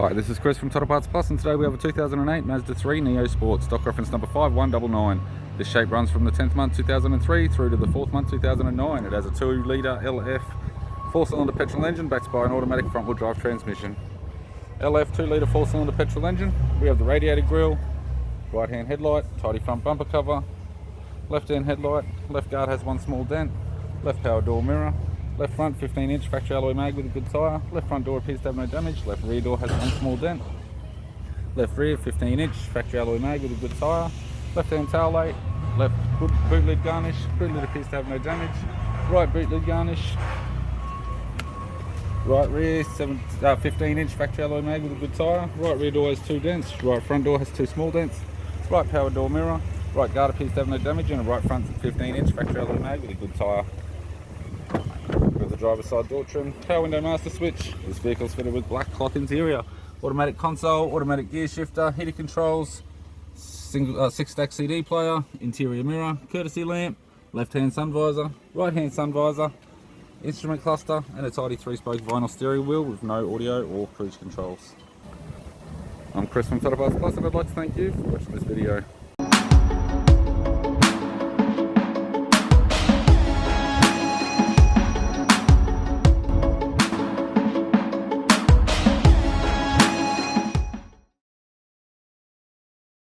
Hi, this is Chris from Total Parts Plus, and today we have a 2008 Mazda 3 Neo Sport, stock reference number 5199. This shape runs from the 10th month 2003 through to the 4th month 2009. It has a 2-litre LF 4-cylinder petrol engine backed by an automatic front-wheel drive transmission. LF 2-litre 4-cylinder petrol engine. We have the radiator grille, right-hand headlight, tidy front bumper cover, left-hand headlight, left guard has one small dent, left power door mirror, left front 15-inch factory alloy mag with a good tyre, left front door appears to have no damage, left rear door has one small dent, left rear 15-inch factory alloy mag with a good tyre, left hand tail light, left boot lid garnish, boot lid appears to have no damage, right boot lid garnish, right rear 15-inch factory alloy mag with a good tyre, right rear door has 2 dents, right front door has 2 small dents, right power door mirror, right guard appears to have no damage, and a right front 15-inch factory alloy mag with a good tyre. With the driver's side door trim, power window master switch. This vehicle is fitted with black cloth interior, automatic console, automatic gear shifter, heater controls, 6-stack CD player, interior mirror, courtesy lamp, left hand sun visor, right hand sun visor, instrument cluster, and a tidy 3-spoke vinyl steering wheel with no audio or cruise controls. I'm Chris from Total Parts Plus, and I'd like to thank you for watching this video.